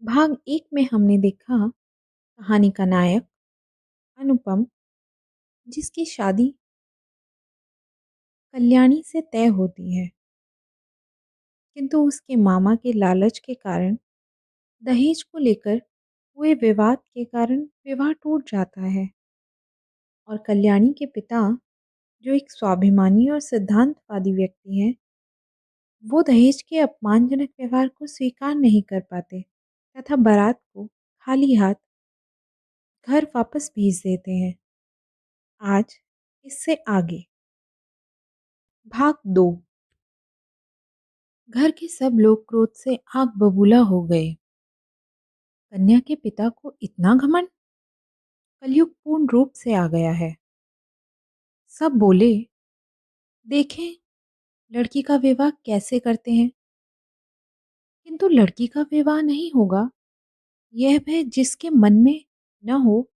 भाग एक में हमने देखा कहानी का नायक अनुपम, जिसकी शादी कल्याणी से तय होती है, किंतु उसके मामा के लालच के कारण दहेज को लेकर हुए विवाद के कारण विवाह टूट जाता है। और कल्याणी के पिता, जो एक स्वाभिमानी और सिद्धांतवादी व्यक्ति हैं, वो दहेज के अपमानजनक व्यवहार को स्वीकार नहीं कर पाते तथा बारात को खाली हाथ घर वापस भेज देते हैं। आज इससे आगे भाग दो। घर के सब लोग क्रोध से आग बबूला हो गए। कन्या के पिता को इतना घमंड! कलयुग पूर्ण रूप से आ गया है। सब बोले, देखें लड़की का विवाह कैसे करते हैं। किंतु लड़की का विवाह नहीं होगा, यह भय जिसके मन में न हो,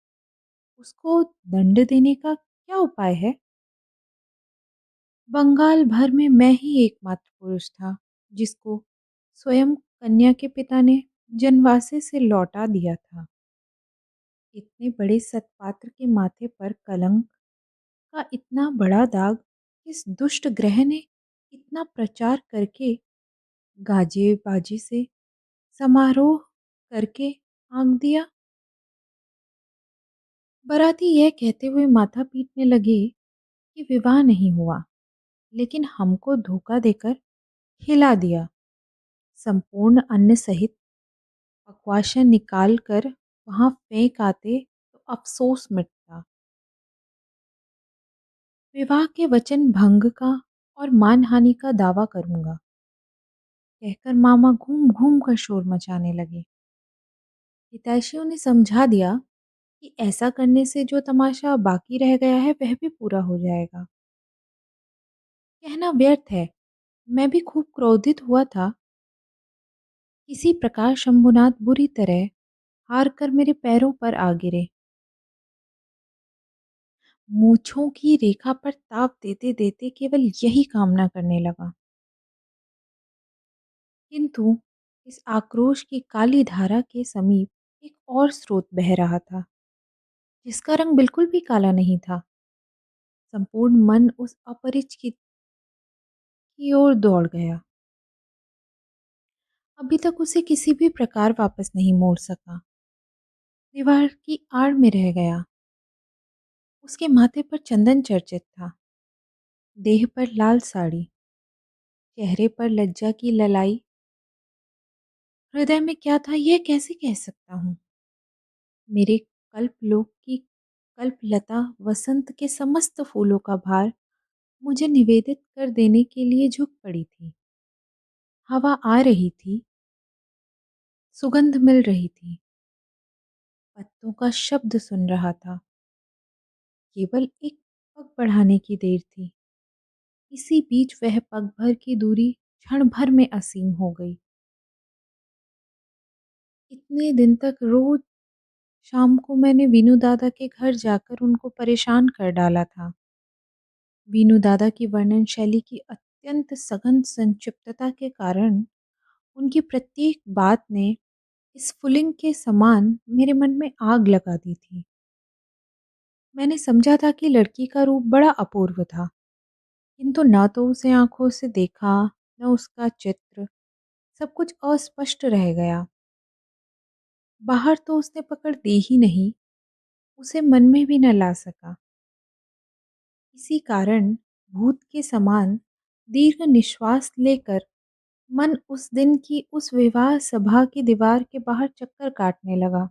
उसको दंड देने का क्या उपाय है। बंगाल भर में मैं ही एकमात्र पुरुष था जिसको स्वयं कन्या के पिता ने जनवासे से लौटा दिया था। इतने बड़े सत्पात्र के माथे पर कलंक का इतना बड़ा दाग इस दुष्ट ग्रह ने इतना प्रचार करके गाजे बाजे से समारोह करके आंक दिया। बाराती यह कहते हुए माथा पीटने लगे कि विवाह नहीं हुआ, लेकिन हमको धोखा देकर हिला दिया। संपूर्ण अन्न सहित पकवाशन निकाल कर वहां फेंक आते तो अफसोस मिटता। विवाह के वचन भंग का और मानहानि का दावा करूंगा, कहकर मामा घूम घूम कर शोर मचाने लगे। हितैषियों ने समझा दिया कि ऐसा करने से जो तमाशा बाकी रह गया है वह भी पूरा हो जाएगा। कहना व्यर्थ है, मैं भी खूब क्रोधित हुआ था। किसी प्रकार शंभुनाथ बुरी तरह हार कर मेरे पैरों पर आ गिरे। मूछों की रेखा पर ताप देते देते केवल यही कामना करने लगा, किंतु इस आक्रोश की काली धारा के समीप एक और स्रोत बह रहा था, जिसका रंग बिल्कुल भी काला नहीं था। संपूर्ण मन उस अपरिचित की ओर दौड़ गया। अभी तक उसे किसी भी प्रकार वापस नहीं मोड़ सका। दीवार की आड़ में रह गया। उसके माथे पर चंदन चर्चित था, देह पर लाल साड़ी, चेहरे पर लज्जा की ललाई। हृदय में क्या था यह कैसे कह सकता हूँ। मेरे कल्पलोक की कल्पलता वसंत के समस्त फूलों का भार मुझे निवेदित कर देने के लिए झुक पड़ी थी। हवा आ रही थी, सुगंध मिल रही थी, पत्तों का शब्द सुन रहा था। केवल एक पग बढ़ाने की देर थी। इसी बीच वह पग भर की दूरी क्षण भर में असीम हो गई। इतने दिन तक रोज शाम को मैंने वीनू दादा के घर जाकर उनको परेशान कर डाला था। वीनू दादा की वर्णन शैली की अत्यंत सघन संक्षिप्तता के कारण उनकी प्रत्येक बात ने इस फुलिंग के समान मेरे मन में आग लगा दी थी। मैंने समझा था कि लड़की का रूप बड़ा अपूर्व था, किंतु न तो उसे आंखों से देखा, न उसका चित्र, सब कुछ अस्पष्ट रह गया। बाहर तो उसने पकड़ दी ही नहीं, उसे मन में भी न ला सका। इसी कारण भूत के समान दीर्घ निश्वास लेकर मन उस दिन की उस विवाह सभा की दीवार के बाहर चक्कर काटने लगा।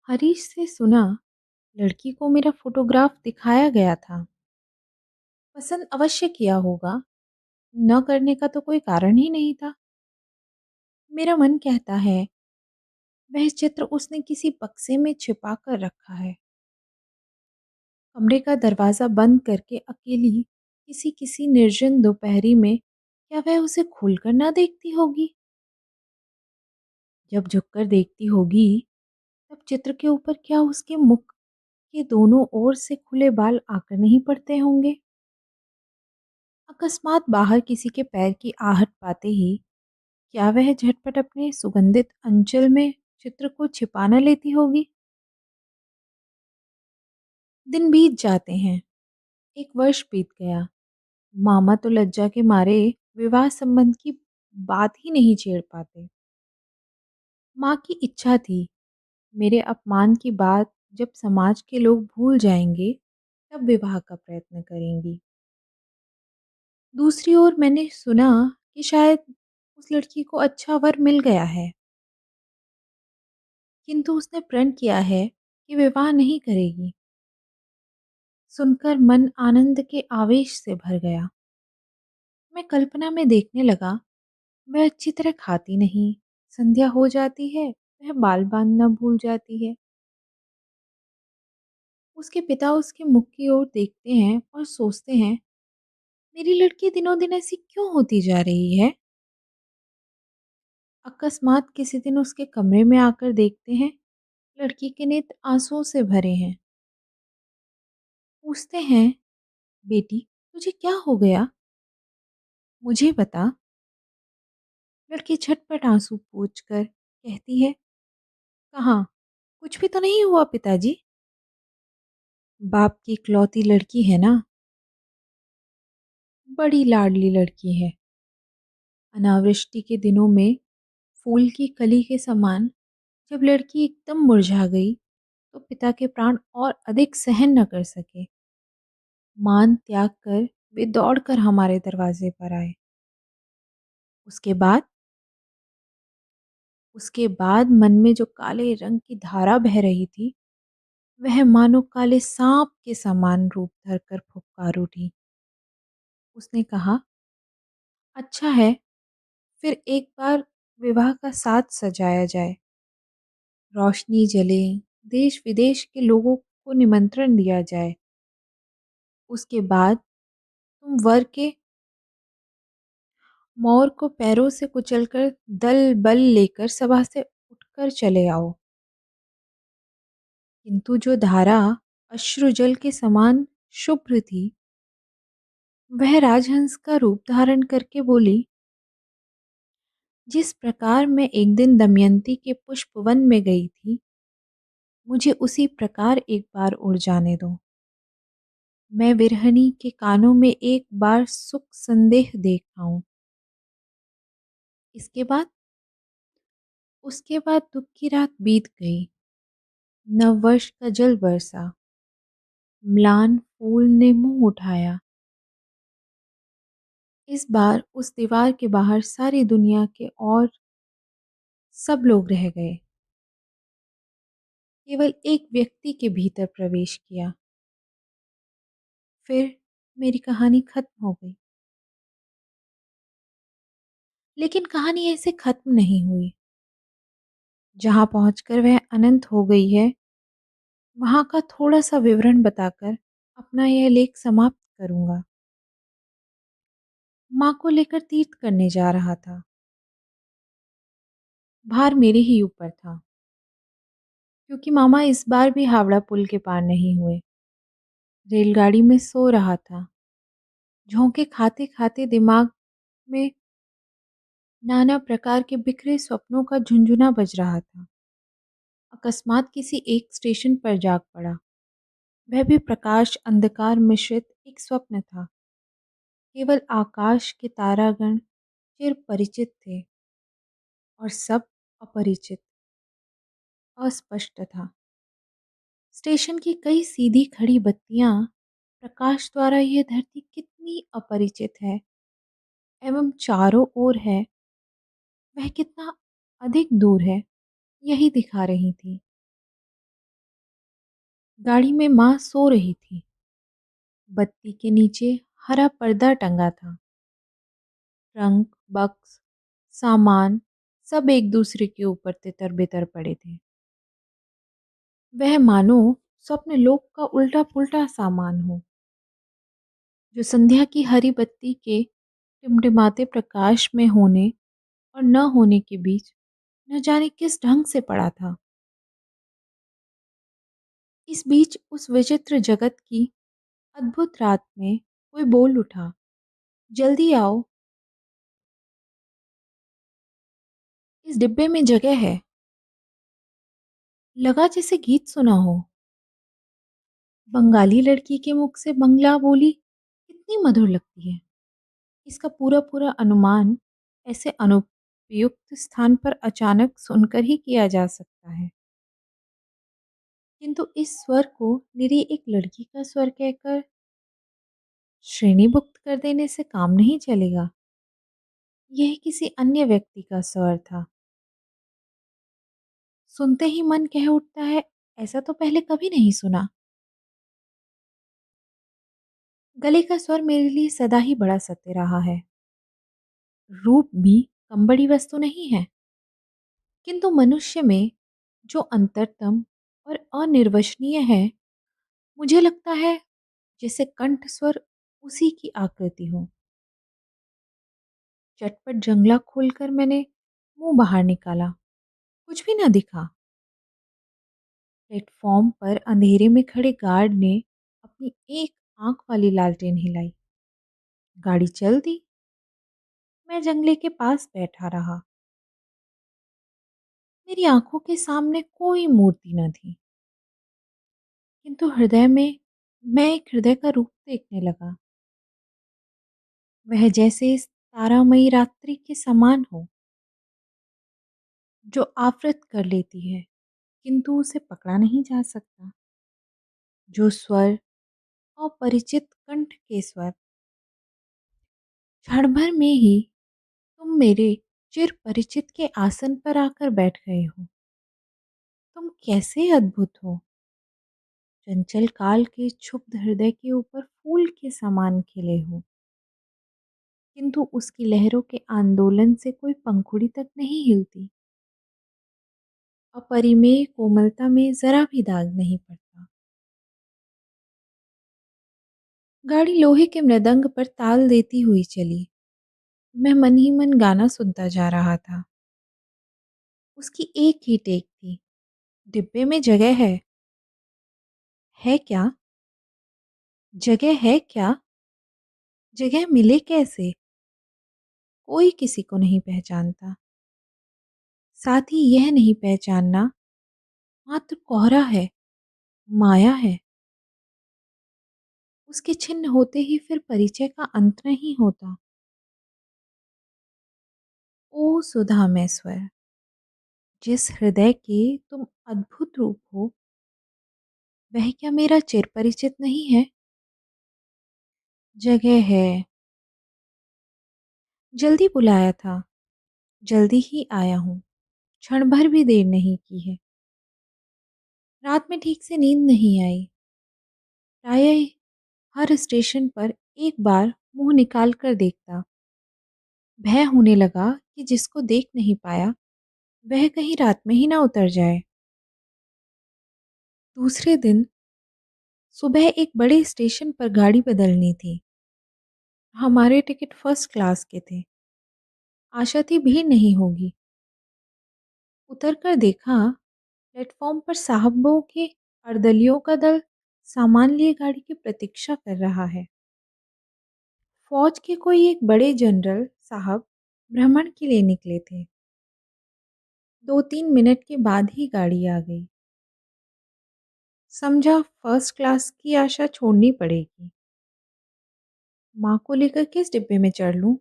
हरीश से सुना, लड़की को मेरा फोटोग्राफ दिखाया गया था। पसंद अवश्य किया होगा, न करने का तो कोई कारण ही नहीं था। मेरा मन कहता है वह चित्र उसने किसी बक्से में छिपा कर रखा है। कमरे का दरवाजा बंद करके अकेली किसी किसी निर्जन दोपहरी में क्या वह उसे खुलकर ना देखती होगी। जब झुककर देखती होगी तब चित्र के ऊपर क्या उसके मुख के दोनों ओर से खुले बाल आकर नहीं पड़ते होंगे। अकस्मात बाहर किसी के पैर की आहट पाते ही क्या वह झटपट अपने सुगंधित अंचल में चित्र को छिपा न लेती होगी? दिन बीत जाते हैं। एक वर्ष बीत गया। मामा तो लज्जा के मारे विवाह संबंध की बात ही नहीं छेड़ पाते। माँ की इच्छा थी मेरे अपमान की बात जब समाज के लोग भूल जाएंगे तब विवाह का प्रयत्न करेंगी। दूसरी ओर मैंने सुना कि शायद उस लड़की को अच्छा वर मिल गया है, किंतु उसने प्रण किया है कि विवाह नहीं करेगी। सुनकर मन आनंद के आवेश से भर गया। मैं कल्पना में देखने लगा, वह अच्छी तरह खाती नहीं, संध्या हो जाती है, वह बाल बांधना भूल जाती है। उसके पिता उसके मुख की ओर देखते हैं और सोचते हैं, मेरी लड़की दिनों दिन ऐसी क्यों होती जा रही है। अकस्मात किसी दिन उसके कमरे में आकर देखते हैं, लड़की के नेत्र आंसुओं से भरे हैं। पूछते हैं, बेटी तुझे क्या हो गया, मुझे बता। लड़की झटपट आंसू पोंछ कर कहती है, कहाँ, कुछ भी तो नहीं हुआ पिताजी। बाप की इकलौती लड़की है ना, बड़ी लाडली लड़की है। अनावृष्टि के दिनों में फूल की कली के समान जब लड़की एकदम मुरझा गई तो पिता के प्राण और अधिक सहन न कर सके। मान त्याग कर वे दौड़कर हमारे दरवाजे पर आए। उसके बाद उसके बाद मन में जो काले रंग की धारा बह रही थी, वह मानो काले सांप के समान रूप धरकर फुफकार उठी। उसने कहा, अच्छा है, फिर एक बार विवाह का साथ सजाया जाए, रोशनी जले, देश विदेश के लोगों को निमंत्रण दिया जाए। उसके बाद तुम वर के मोर को पैरों से कुचलकर दल बल लेकर सभा से उठकर चले आओ। किंतु जो धारा अश्रुजल के समान शुभ्र थी, वह राजहंस का रूप धारण करके बोली, जिस प्रकार मैं एक दिन दमयंती के पुष्पवन में गई थी, मुझे उसी प्रकार एक बार उड़ जाने दो। मैं विरहनी के कानों में एक बार सुख संदेह देख आऊं। इसके बाद उसके बाद दुख की रात बीत गई। नववर्ष का जल बरसा। म्लान फूल ने मुंह उठाया। इस बार उस दीवार के बाहर सारी दुनिया के और सब लोग रह गए। केवल एक व्यक्ति के भीतर प्रवेश किया। फिर मेरी कहानी खत्म हो गई। लेकिन कहानी ऐसे खत्म नहीं हुई। जहाँ पहुंचकर वह अनंत हो गई है, वहाँ का थोड़ा सा विवरण बताकर अपना यह लेख समाप्त करूंगा। माँ को लेकर तीर्थ करने जा रहा था। भार मेरे ही ऊपर था, क्योंकि मामा इस बार भी हावड़ा पुल के पार नहीं हुए। रेलगाड़ी में सो रहा था। झोंके खाते खाते दिमाग में नाना प्रकार के बिखरे स्वप्नों का झुंझुना बज रहा था। अकस्मात किसी एक स्टेशन पर जाग पड़ा। वह भी प्रकाश अंधकार मिश्रित एक स्वप्न था। केवल आकाश के तारागण चिर परिचित थे और सब अपरिचित, अस्पष्ट था। स्टेशन की कई सीधी खड़ी बत्तियां प्रकाश द्वारा यह धरती कितनी अपरिचित है एवं चारों ओर है, वह कितना अधिक दूर है, यही दिखा रही थी। गाड़ी में माँ सो रही थी। बत्ती के नीचे हरा पर्दा टंगा था। ट्रंक, बक्स, सामान सब एक दूसरे के ऊपर तितर बितर पड़े थे। वह मानो स्वप्न लोक का उल्टा पुल्टा सामान हो, जो संध्या की हरी बत्ती के टिमटिमाते प्रकाश में होने और न होने के बीच न जाने किस ढंग से पड़ा था। इस बीच उस विचित्र जगत की अद्भुत रात में कोई बोल उठा, जल्दी आओ। इस डिब्बे में जगह है। लगा जैसे गीत सुना हो। बंगाली लड़की के मुख से बंगला बोली कितनी मधुर लगती है। इसका पूरा पूरा अनुमान ऐसे अनुपयुक्त स्थान पर अचानक सुनकर ही किया जा सकता है। किंतु इस स्वर को निरी एक लड़की का स्वर कहकर श्रेणीभुक्त कर देने से काम नहीं चलेगा। यह किसी अन्य व्यक्ति का स्वर था। सुनते ही मन कह उठता है, ऐसा तो पहले कभी नहीं सुना। गले का स्वर मेरे लिए सदा ही बड़ा सत्य रहा है। रूप भी कम बड़ी वस्तु नहीं है, किंतु मनुष्य में जो अंतरतम और अनिर्वचनीय है, मुझे लगता है जैसे कंठ स्वर उसी की आकृति हो। चटपट जंगला खोलकर मैंने मुंह बाहर निकाला। कुछ भी न दिखा। प्लेटफॉर्म पर अंधेरे में खड़े गार्ड ने अपनी एक आंख वाली लालटेन हिलाई। गाड़ी चल दी। मैं जंगले के पास बैठा रहा। मेरी आंखों के सामने कोई मूर्ति न थी, किंतु हृदय में मैं एक हृदय का रूप देखने लगा। वह जैसे इस तारामयी रात्रि के समान हो, जो आवृत कर लेती है, किंतु उसे पकड़ा नहीं जा सकता। जो स्वर अपरिचित कंठ के स्वर, क्षण भर में ही तुम मेरे चिर परिचित के आसन पर आकर बैठ गए हो। तुम कैसे अद्भुत हो। चंचल काल के क्षुब्ध हृदय के ऊपर फूल के समान खिले हो, किंतु उसकी लहरों के आंदोलन से कोई पंखुड़ी तक नहीं हिलती। अपरिमेय कोमलता में जरा भी दाग नहीं पड़ता। गाड़ी लोहे के मृदंग पर ताल देती हुई चली। मैं मन ही मन गाना सुनता जा रहा था। उसकी एक ही टेक थी। डिब्बे में जगह है क्या? जगह है क्या? जगह मिले कैसे? कोई किसी को नहीं पहचानता। साथ ही यह नहीं पहचानना मात्र कोहरा है, माया है। उसके छिन्न होते ही फिर परिचय का अंत नहीं होता। ओ सुधा में स्वर, जिस हृदय के तुम अद्भुत रूप हो, वह क्या मेरा चिर परिचित नहीं है? जगह है। जल्दी बुलाया था, जल्दी ही आया हूँ। क्षण भर भी देर नहीं की है। रात में ठीक से नींद नहीं आई। प्रायः हर स्टेशन पर एक बार मुंह निकाल कर देखता। भय होने लगा कि जिसको देख नहीं पाया वह कहीं रात में ही ना उतर जाए। दूसरे दिन सुबह एक बड़े स्टेशन पर गाड़ी बदलनी थी। हमारे टिकट फर्स्ट क्लास के थे। आशा थी भीड़ नहीं होगी। उतरकर देखा, प्लेटफॉर्म पर साहबों के अर्दलियों का दल सामान लिए गाड़ी की प्रतीक्षा कर रहा है। फौज के कोई एक बड़े जनरल साहब भ्रमण के लिए निकले थे। 2-3 मिनट के बाद ही गाड़ी आ गई। समझा फर्स्ट क्लास की आशा छोड़नी पड़ेगी। माँ को लेकर किस डिब्बे में चढ़ लूं,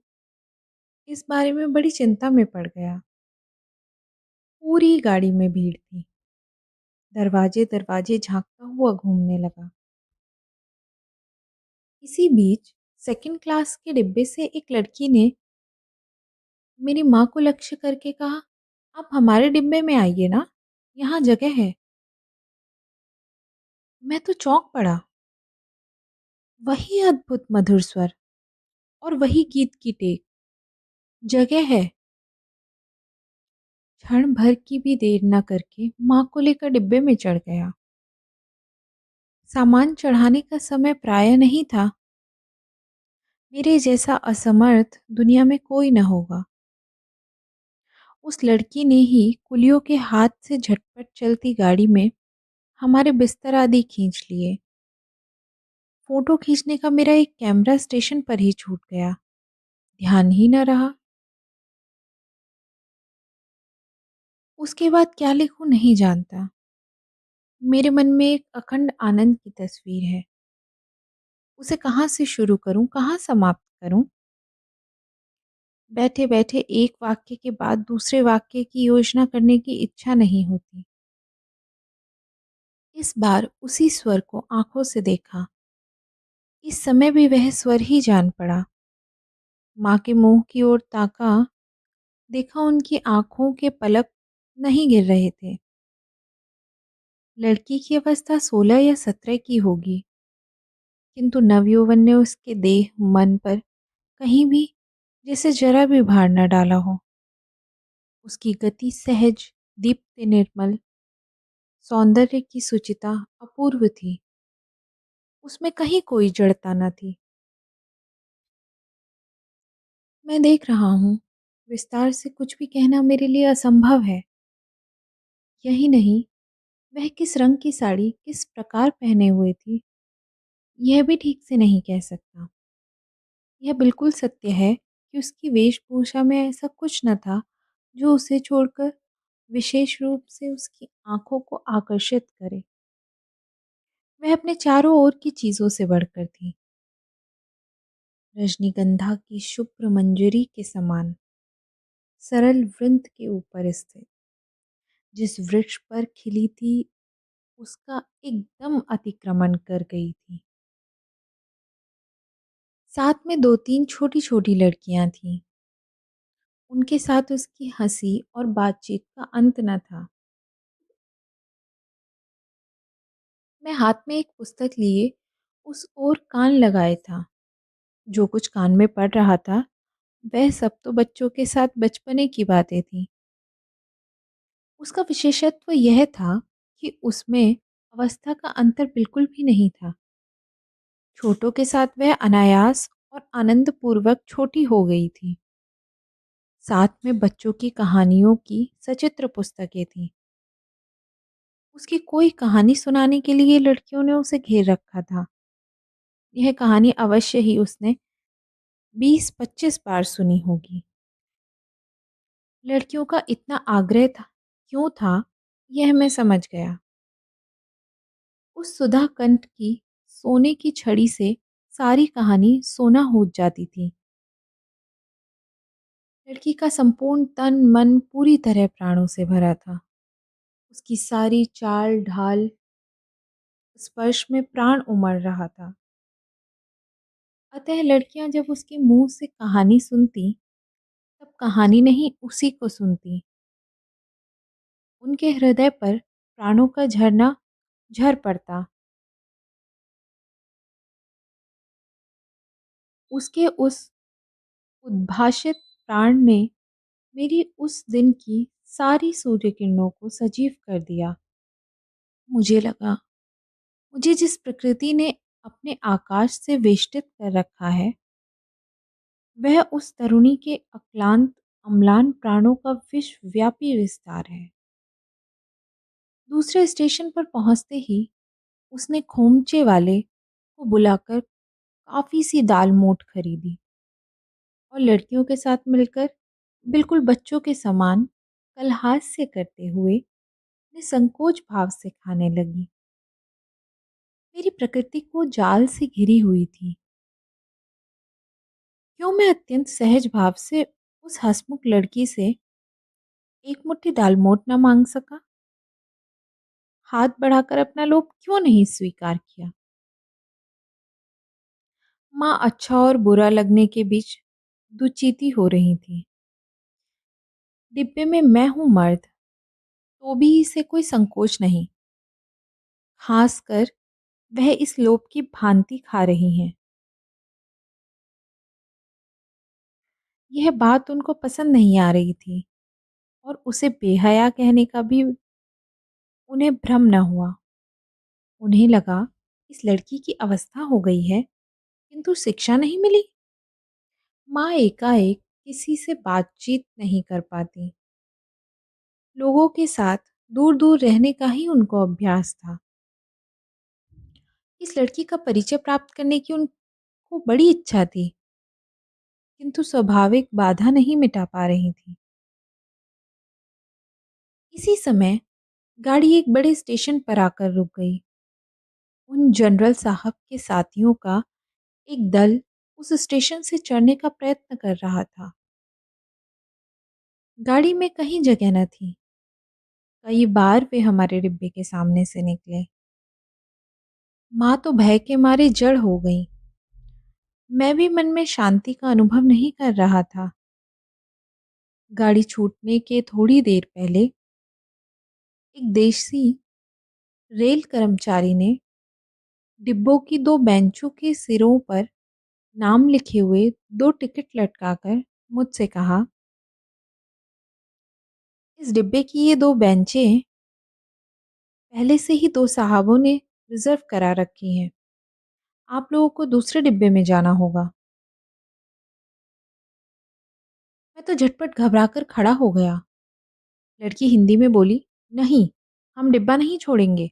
इस बारे में बड़ी चिंता में पड़ गया। पूरी गाड़ी में भीड़ थी। दरवाजे दरवाजे झांकता हुआ घूमने लगा। इसी बीच सेकंड क्लास के डिब्बे से एक लड़की ने मेरी माँ को लक्ष्य करके कहा, आप हमारे डिब्बे में आइए ना, यहाँ जगह है। मैं तो चौंक पड़ा। वही अद्भुत मधुर स्वर और वही गीत की टेक। जगह है। क्षण भर की भी देर न करके माँ को लेकर डिब्बे में चढ़ गया। सामान चढ़ाने का समय प्राय नहीं था। मेरे जैसा असमर्थ दुनिया में कोई न होगा। उस लड़की ने ही कुलियों के हाथ से झटपट चलती गाड़ी में हमारे बिस्तर आदि खींच लिए। फोटो खींचने का मेरा एक कैमरा स्टेशन पर ही छूट गया। ध्यान ही न रहा। उसके बाद क्या लिखूं नहीं जानता। मेरे मन में एक अखंड आनंद की तस्वीर है। उसे कहाँ से शुरू करूं, कहाँ समाप्त करूं? बैठे-बैठे एक वाक्य के बाद दूसरे वाक्य की योजना करने की इच्छा नहीं होती। इस बार उसी स्वर को आंखों से देखा। इस समय भी वह स्वर ही जान पड़ा। माँ के मुंह की ओर ताका, देखा उनकी आंखों के पलक नहीं गिर रहे थे। लड़की की अवस्था 16 या 17 की होगी, किंतु नवयौवन ने उसके देह मन पर कहीं भी जैसे जरा भी भार न डाला हो। उसकी गति सहज, दीप्ति निर्मल, सौंदर्य की सुचिता अपूर्व थी। उसमें कहीं कोई जड़ता न थी। मैं देख रहा हूँ, विस्तार से कुछ भी कहना मेरे लिए असंभव है। यही नहीं, वह किस रंग की साड़ी किस प्रकार पहने हुए थी, यह भी ठीक से नहीं कह सकता। यह बिल्कुल सत्य है कि उसकी वेशभूषा में ऐसा कुछ न था जो उसे छोड़कर विशेष रूप से उसकी आंखों को आकर्षित करे। वह अपने चारों ओर की चीजों से बढ़कर थी। रजनीगंधा की शुभ्र मंजरी के समान सरल वृंत के ऊपर स्थित, जिस वृक्ष पर खिली थी उसका एकदम अतिक्रमण कर गई थी। साथ में दो तीन छोटी छोटी लड़कियां थीं। उनके साथ उसकी हंसी और बातचीत का अंत न था। मैं हाथ में एक पुस्तक लिए उस ओर कान लगाए था। जो कुछ कान में पड़ रहा था वह सब तो बच्चों के साथ बचपने की बातें थीं। उसका विशेषत्व यह था कि उसमें अवस्था का अंतर बिल्कुल भी नहीं था। छोटों के साथ वह अनायास और आनंदपूर्वक छोटी हो गई थी। साथ में बच्चों की कहानियों की सचित्र पुस्तकें थीं। उसकी कोई कहानी सुनाने के लिए लड़कियों ने उसे घेर रखा था। यह कहानी अवश्य ही उसने 20-25 बार सुनी होगी। लड़कियों का इतना आग्रह था, क्यों था, यह मैं समझ गया। उस सुधा कंठ की सोने की छड़ी से सारी कहानी सोना हो जाती थी। लड़की का संपूर्ण तन मन पूरी तरह प्राणों से भरा था। उसकी सारी चाल ढाल स्पर्श में प्राण उमड़ रहा था। अतः लड़कियां जब उसके मुंह से कहानी सुनती तब कहानी नहीं उसी को सुनती। उनके हृदय पर प्राणों का झरना झर पड़ता। उसके उस उद्भाषित प्राण ने मेरी उस दिन की सारी सूर्य किरणों को सजीव कर दिया। मुझे लगा, मुझे जिस प्रकृति ने अपने आकाश से वेष्टित कर रखा है वह उस तरुणी के अक्लांत अम्लान प्राणों का विश्वव्यापी विस्तार है। दूसरे स्टेशन पर पहुंचते ही उसने खोमचे वाले को बुलाकर काफी सी दाल मोठ खरीदी और लड़कियों के साथ मिलकर बिल्कुल बच्चों के समान कलहास्य करते हुए निसंकोच भाव से खाने लगी। मेरी प्रकृति को जाल से घिरी हुई थी। क्यों मैं अत्यंत सहज भाव से उस हंसमुख लड़की से एक मुट्ठी दाल मोठ न मांग सका? हाथ बढ़ाकर अपना लोभ क्यों नहीं स्वीकार किया? माँ अच्छा और बुरा लगने के बीच दुचिती हो रही थी। डिब्बे में मैं हूँ मर्द, तो भी इसे कोई संकोच नहीं। खासकर वह इस लोभ की भांति खा रही हैं। यह बात उनको पसंद नहीं आ रही थी और उसे बेहया कहने का भी उन्हें भ्रम न हुआ। उन्हें लगा इस लड़की की अवस्था हो गई है किंतु शिक्षा नहीं मिली। माँ एकाएक किसी से बातचीत नहीं कर पाती। लोगों के साथ दूर दूर रहने का ही उनको अभ्यास था। इस लड़की का परिचय प्राप्त करने की उनको बड़ी इच्छा थी किंतु स्वाभाविक बाधा नहीं मिटा पा रही थी। इसी समय गाड़ी एक बड़े स्टेशन पर आकर रुक गई। उन जनरल साहब के साथियों का एक दल उस स्टेशन से चढ़ने का प्रयत्न कर रहा था। गाड़ी में कहीं जगह न थी। कई बार वे हमारे डिब्बे के सामने से निकले। माँ तो भय के मारे जड़ हो गई। मैं भी मन में शांति का अनुभव नहीं कर रहा था। गाड़ी छूटने के थोड़ी देर पहले एक देशी रेल कर्मचारी ने डिब्बों की दो बेंचों के सिरों पर नाम लिखे हुए दो टिकट लटकाकर मुझसे कहा, इस डिब्बे की ये दो बेंचें पहले से ही दो साहबों ने रिजर्व करा रखी हैं। आप लोगों को दूसरे डिब्बे में जाना होगा। मैं तो झटपट घबराकर खड़ा हो गया। लड़की हिंदी में बोली, नहीं, हम डिब्बा नहीं छोड़ेंगे।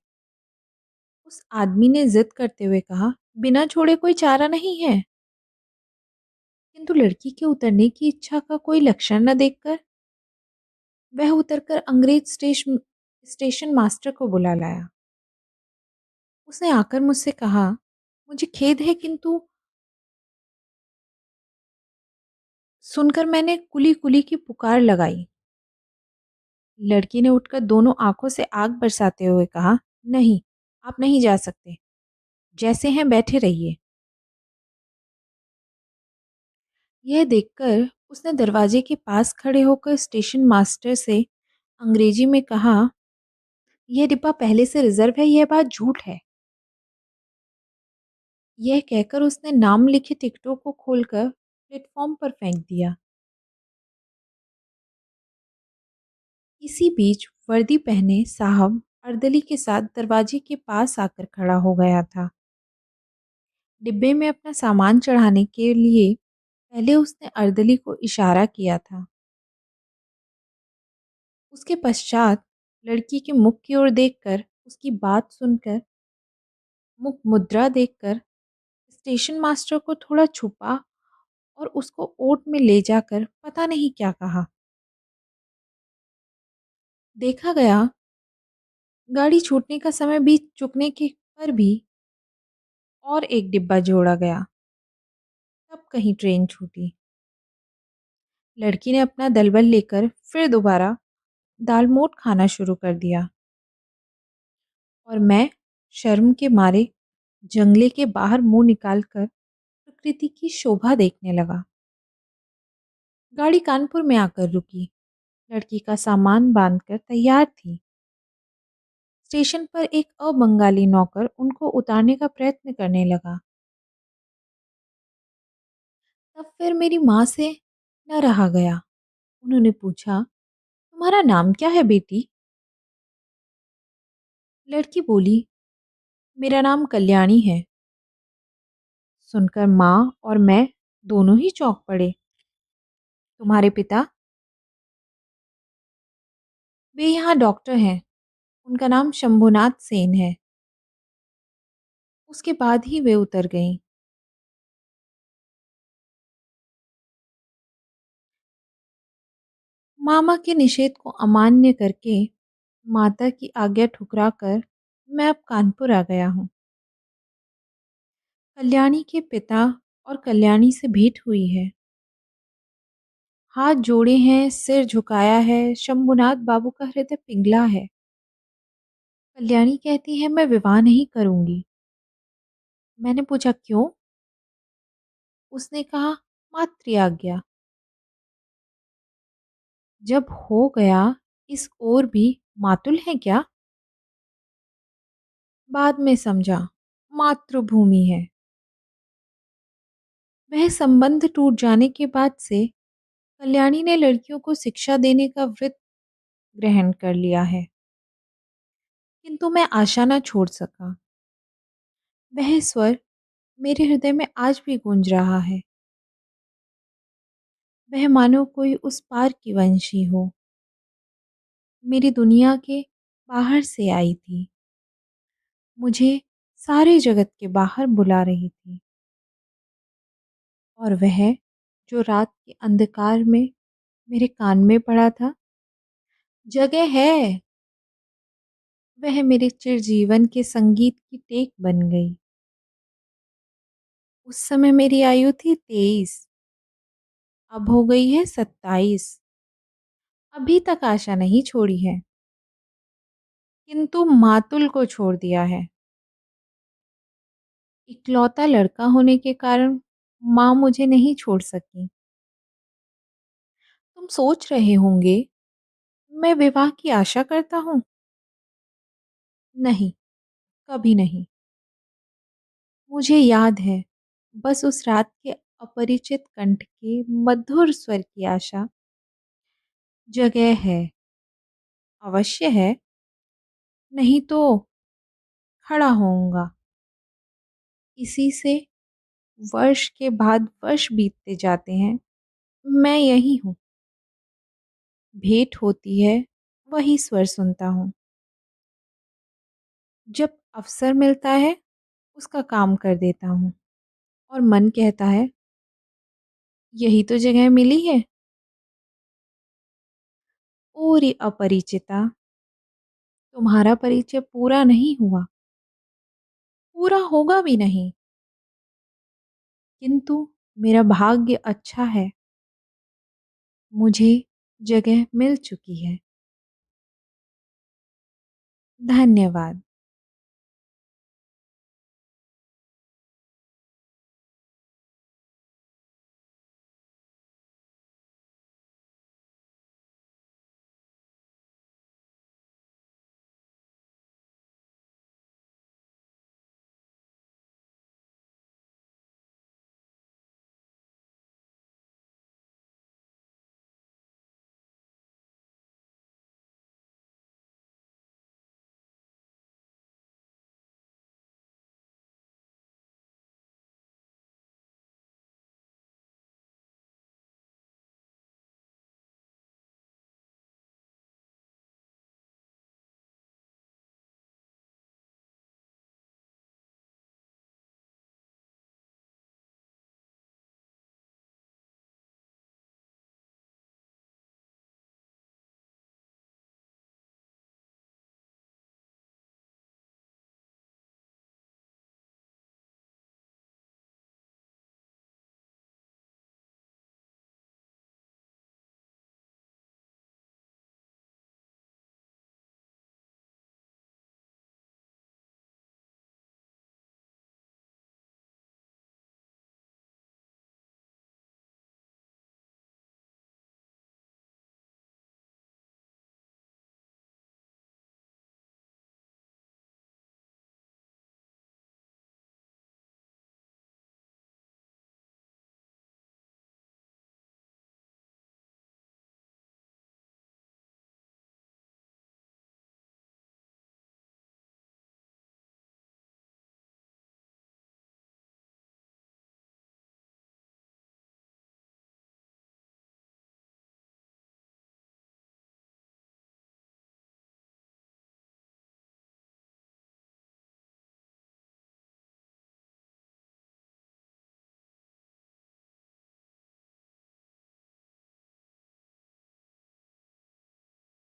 उस आदमी ने जिद करते हुए कहा, बिना छोड़े कोई चारा नहीं है। किंतु लड़की के उतरने की इच्छा का कोई लक्षण न देखकर वह उतरकर अंग्रेज स्टेशन मास्टर को बुला लाया। उसने आकर मुझसे कहा, मुझे खेद है किंतु सुनकर मैंने कुली कुली की पुकार लगाई। लड़की ने उठकर दोनों आंखों से आग बरसाते हुए कहा, नहीं, आप नहीं जा सकते। जैसे हैं बैठे रहिए। यह देखकर उसने दरवाजे के पास खड़े होकर स्टेशन मास्टर से अंग्रेजी में कहा, यह डिब्बा पहले से रिजर्व है, यह बात झूठ है। यह कहकर उसने नाम लिखे टिकटों को खोलकर प्लेटफॉर्म पर फेंक दिया। इसी बीच वर्दी पहने साहब अर्दली के साथ दरवाजे के पास आकर खड़ा हो गया था। डिब्बे में अपना सामान चढ़ाने के लिए पहले उसने अर्दली को इशारा किया था। उसके पश्चात लड़की के मुख की ओर देखकर, उसकी बात सुनकर, मुख मुद्रा देखकर स्टेशन मास्टर को थोड़ा छुपा और उसको ओट में ले जाकर पता नहीं क्या कहा। देखा गया, गाड़ी छूटने का समय बीत चुकने के पर भी और एक डिब्बा जोड़ा गया। तब कहीं ट्रेन छूटी। लड़की ने अपना दलबल लेकर फिर दोबारा दालमोट खाना शुरू कर दिया और मैं शर्म के मारे जंगले के बाहर मुंह निकालकर प्रकृति की शोभा देखने लगा। गाड़ी कानपुर में आकर रुकी। लड़की का सामान बांधकर तैयार थी। स्टेशन पर एक अबंगाली नौकर उनको उतारने का प्रयत्न करने लगा। तब फिर मेरी माँ से न रहा गया। उन्होंने पूछा, तुम्हारा नाम क्या है बेटी? लड़की बोली, मेरा नाम कल्याणी है। सुनकर माँ और मैं दोनों ही चौंक पड़े। तुम्हारे पिता? वे यहाँ डॉक्टर हैं। उनका नाम शंभुनाथ सेन है। उसके बाद ही वे उतर गईं। मामा के निषेध को अमान्य करके, माता की आज्ञा ठुकराकर मैं अब कानपुर आ गया हूँ। कल्याणी के पिता और कल्याणी से भेंट हुई है। हाथ जोड़े हैं, सिर झुकाया है। शंभुनाथ बाबू का हृदय पिघला है। कल्याणी कहती है, मैं विवाह नहीं करूंगी। मैंने पूछा, क्यों? उसने कहा, मातृ आज्ञा। जब हो गया, इस ओर भी मातुल है क्या? बाद में समझा, मातृभूमि है। वह संबंध टूट जाने के बाद से कल्याणी ने लड़कियों को शिक्षा देने का व्रत ग्रहण कर लिया है। किंतु मैं आशा न छोड़ सका। वह स्वर मेरे हृदय में आज भी गूंज रहा है। वह मानो कोई उस पार की वंशी हो, मेरी दुनिया के बाहर से आई थी। मुझे सारे जगत के बाहर बुला रही थी। और वह जो रात के अंधकार में मेरे कान में पड़ा था, जगह है, वह मेरे चिरजीवन के संगीत की टेक बन गई। उस समय मेरी आयु थी 23, अब हो गई है 27। अभी तक आशा नहीं छोड़ी है, किंतु मातुल को छोड़ दिया है। इकलौता लड़का होने के कारण माँ मुझे नहीं छोड़ सकी। तुम सोच रहे होंगे, मैं विवाह की आशा करता हूँ? नहीं, कभी नहीं। मुझे याद है, बस उस रात के अपरिचित कंठ के मधुर स्वर की आशा। जगह है, अवश्य है, नहीं तो खड़ा होऊँगा। इसी से वर्ष के बाद वर्ष बीतते जाते हैं। मैं यही हूँ, भेंट होती है, वही स्वर सुनता हूँ। जब अवसर मिलता है, उसका काम कर देता हूँ और मन कहता है, यही तो जगह मिली है। ओ रे अपरिचिता, तुम्हारा परिचय पूरा नहीं हुआ, पूरा होगा भी नहीं, किंतु मेरा भाग्य अच्छा है, मुझे जगह मिल चुकी है। धन्यवाद।